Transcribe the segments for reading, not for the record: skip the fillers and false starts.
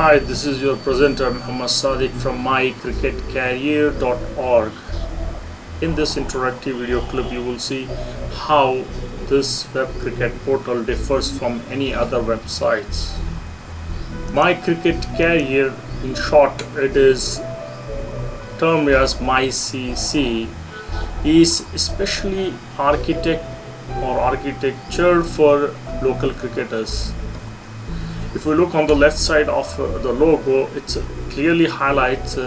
Hi, this is your presenter Muhammad Sadiq from mycricketcareer.org. In this interactive video clip, you will see how this web cricket portal differs from any other websites. My Cricket Career, in short, it is termed as MyCC, is especially architecture for local cricketers. If we look on the left side of the logo, it clearly highlights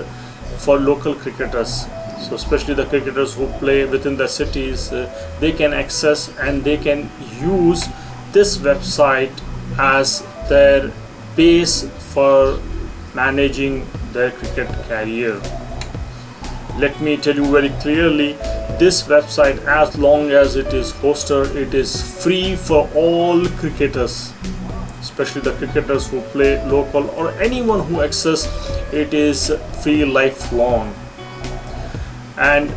for local cricketers. So especially the cricketers who play within the cities, they can access and they can use this website as their base for managing their cricket career. Let me tell you very clearly, this website, as long as it is hosted, it is free for all cricketers, especially the cricketers who play local or anyone who access it. Is free lifelong, and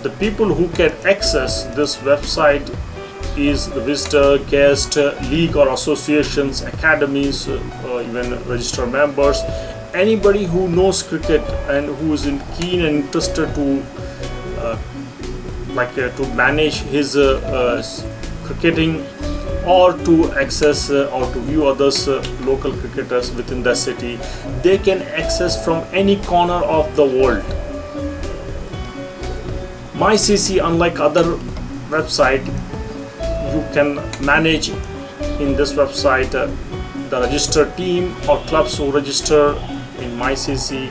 the people who can access this website is the visitor, guest, league or associations, academies, even registered members, anybody who knows cricket and who is keen and interested to to manage his cricketing, or to access or to view others local cricketers within the city. They can access from any corner of the world. MyCC, unlike other website, you can manage in this website the registered team or clubs who register in MyCC,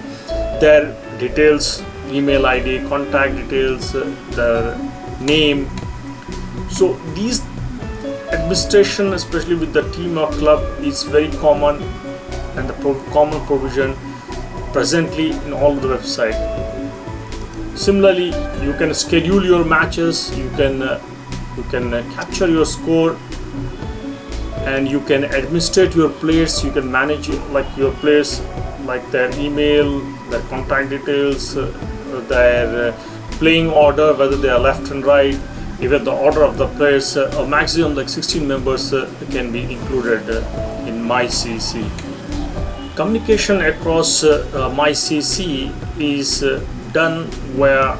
their details, email ID, contact details, their name. So these administration, especially with the team or club, is very common, and the common provision presently in all the website. Similarly, you can schedule your matches, you can capture your score, and you can administrate your players. You can manage your players, like their email, their contact details, their playing order, whether they are left and right, even the order of the players. A maximum 16 members can be included in MyCC. Communication across MyCC is done via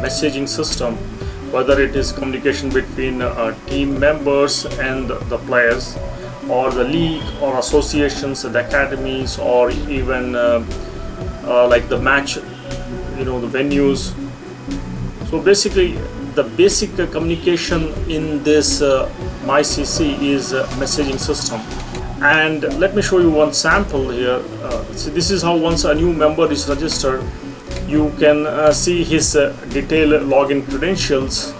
messaging system, whether it is communication between team members and the players, or the league or associations, the academies, or even like the match, the venues. So basically, the basic communication in this MyCC is a messaging system. And let me show you one sample here. So this is how, once a new member is registered, you can see his detailed login credentials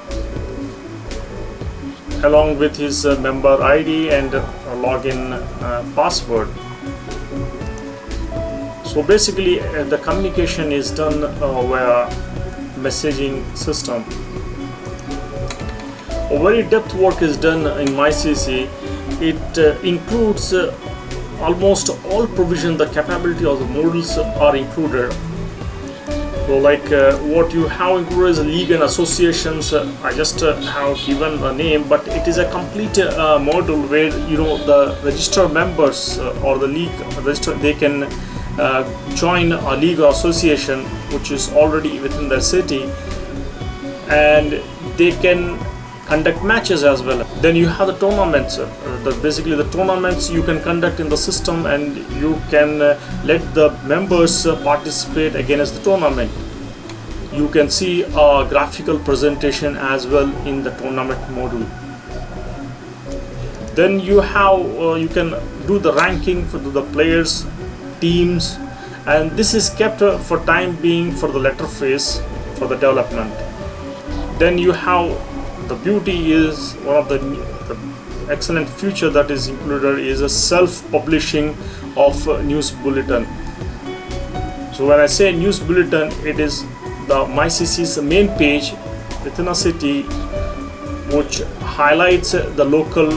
along with his member ID and login password. So basically, the communication is done via messaging system. A very depth work is done in MyCC. It includes almost all provision. The capability of the modules are included. So what you have included is league and associations. I just have given a name, but it is a complete module where the registered members or the league registered, they can join a league or association which is already within their city, and they can conduct matches as well. Then you have the tournaments. Basically the tournaments you can conduct in the system, and you can let the members participate against the tournament. You can see a graphical presentation as well in the tournament module. Then you can do the ranking for the players, teams, and this is kept for time being for the latter phase for the development. Then you have the beauty is one of the excellent feature that is included is a self-publishing of news bulletin. So when I say news bulletin, it is the MyCC's main page within a city, which highlights the local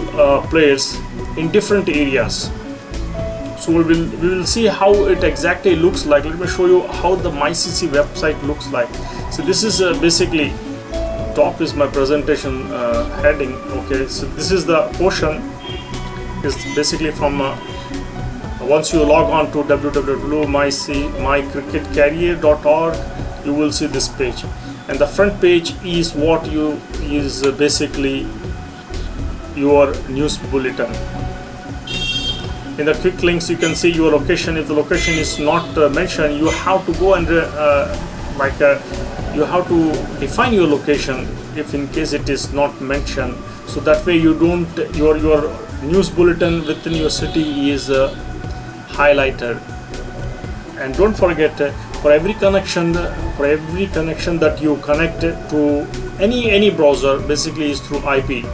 players in different areas. So we will see how it exactly looks like. Let me show you how the MyCC website looks like. So this is basically, top is my presentation heading. Okay, so this is the portion, is basically from once you log on to www.mycricketcareer.org, you will see this page, and the front page is what you is basically your news bulletin. In the quick links you can see your location. If the location is not mentioned, you have to go and you have to define your location if in case it is not mentioned, so that way you don't your news bulletin within your city is highlighted. And don't forget, for every connection that you connect to any browser, basically is through IP,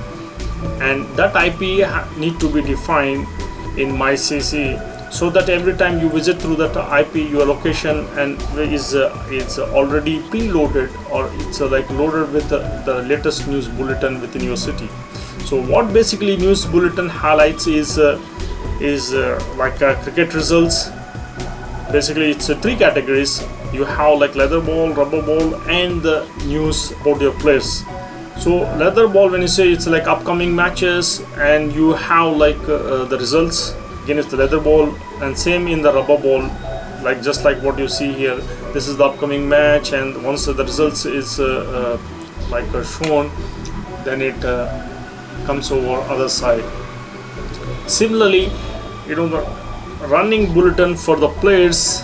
and that IP need to be defined in MyCC, so that every time you visit through that IP, your location and is it's already preloaded, or it's like loaded with the latest news bulletin within your city. So what basically news bulletin highlights is cricket results. Basically it's three categories. You have like leather ball, rubber ball, and the news about your players. So leather ball, when you say, it's like upcoming matches, and you have like the results. Again, it's the leather ball, and same in the rubber ball, like just like what you see here. This is the upcoming match, and once the results is shown, then it comes over other side. Similarly, the running bulletin for the players,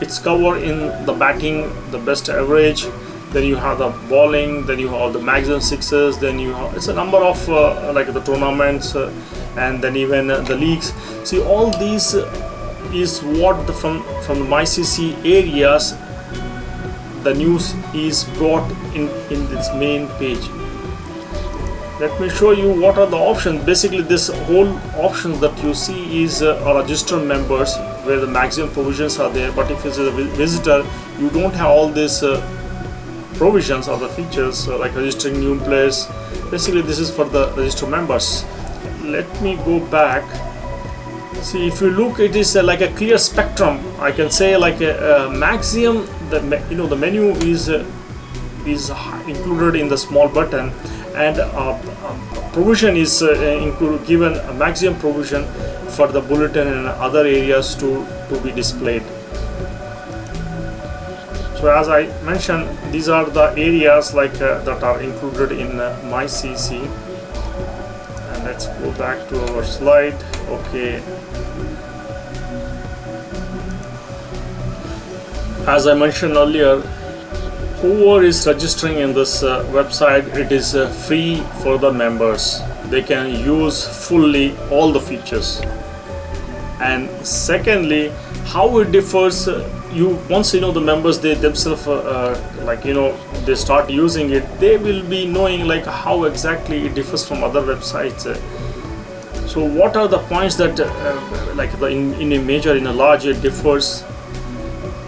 it's covered in the batting, the best average, then you have the bowling, then you have the maximum sixes, then you have, it's a number of the tournaments, and then even the leagues. See, all these is what from the MyCC areas the news is brought in this main page. Let me show you what are the options. Basically this whole options that you see is register members, where the maximum provisions are there. But if it's a visitor, you don't have all these provisions or the features like registering new players. Basically this is for the register members. Let me go back. See, if you look, it is like a clear spectrum. I can say like a maximum, the menu is included in the small button, and provision is given a maximum provision for the bulletin and other areas to be displayed. So as I mentioned, these are the areas that are included in MyCC. And let's go back to our slide. Okay. As I mentioned earlier, whoever is registering in this website, it is free for the members. They can use fully all the features. And secondly, how it differs, once the members, they themselves they start using it, they will be knowing how exactly it differs from other websites. So what are the points that in a large it differs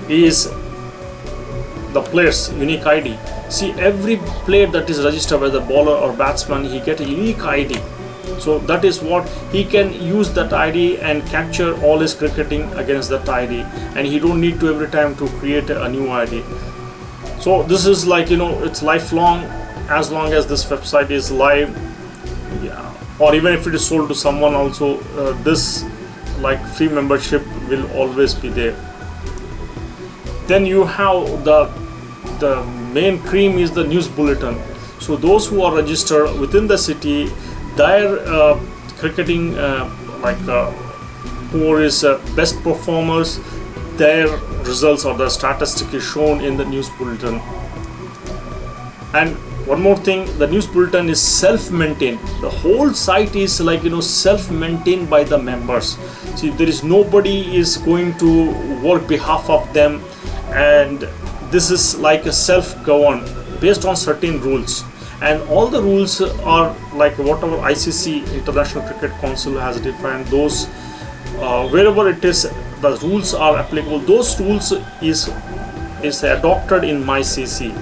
is the player's unique ID. See, every player that is registered, whether bowler or batsman, he get a unique ID. So that is what he can use that ID and capture all his cricketing against that ID, and he don't need to every time to create a new ID. So this is it's lifelong, as long as this website is live, or even if it is sold to someone also, this free membership will always be there. Then you have the main cream is the news bulletin. So those who are registered within the city, their cricketing who is best performers, their results or the statistic is shown in the news bulletin. And one more thing, the news bulletin is self-maintained. The whole site is self-maintained by the members. See, there is nobody is going to work behalf of them, and this is like a self-governed based on certain rules. And all the rules are whatever ICC, International Cricket Council, has defined. Those wherever it is, the rules are applicable. Those rules is adopted in MyCC.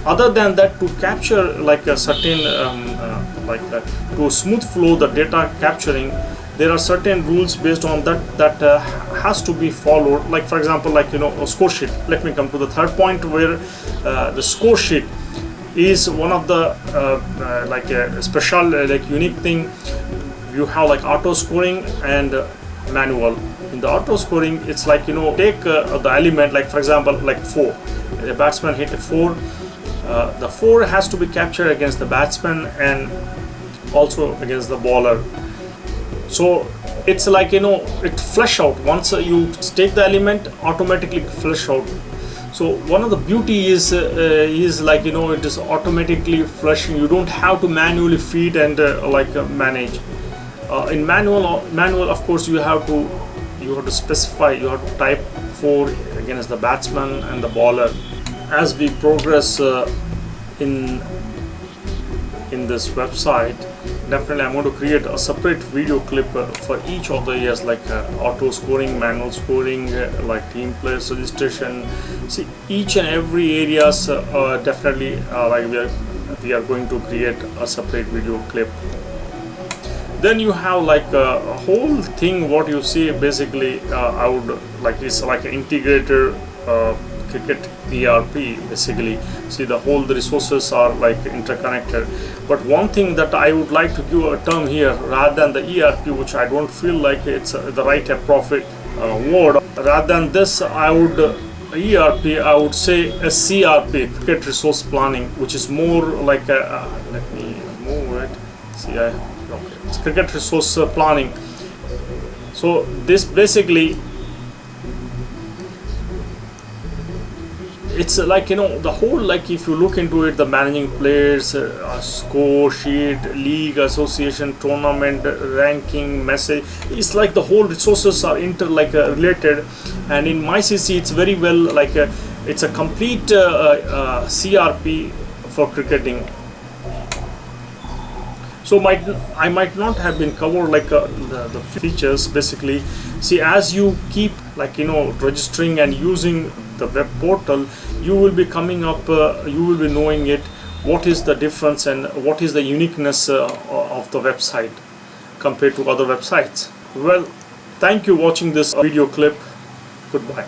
Other than that, to capture a certain to smooth flow the data capturing, there are certain rules based on that has to be followed. For example, a score sheet. Let me come to the third point, where the score sheet is one of the a special unique thing. You have auto scoring, and manual. In the auto scoring, it's like take the element, like for example like 4. The batsman hit a 4, the 4 has to be captured against the batsman and also against the bowler. So it's like it flush out. Once you take the element, automatically flush out. So one of the beauty is like it is automatically flushing. You don't have to manually feed and manage. In manual of course you have to specify, you have to type 4 against the batsman and the bowler. As we progress in this website, definitely I'm going to create a separate video clip for each of the areas, like auto scoring, manual scoring, like team players registration. See, each and every areas definitely like we are going to create a separate video clip. Then you have like a whole thing, what you see basically I would like, it's like an integrated cricket ERP basically. See, the resources are like interconnected. But one thing that I would like to give a term here, rather than the ERP, which I don't feel like it's the right appropriate word, rather than this I would ERP, I would say a CRP, cricket resource planning, which is more like a let me move it. See, okay, it's cricket resource planning. So this basically, it's like the whole, like if you look into it, the managing players, score sheet, league, association, tournament, ranking, message, it's like the whole resources are related. And in MyCC it's very well like it's a complete CRP for cricketing. So I might not have been covered like the features basically. See, as you keep like registering and using the web portal, you will be coming up, you will be knowing it, what is the difference and what is the uniqueness of the website compared to other websites. Well, thank you for watching this video clip. Goodbye.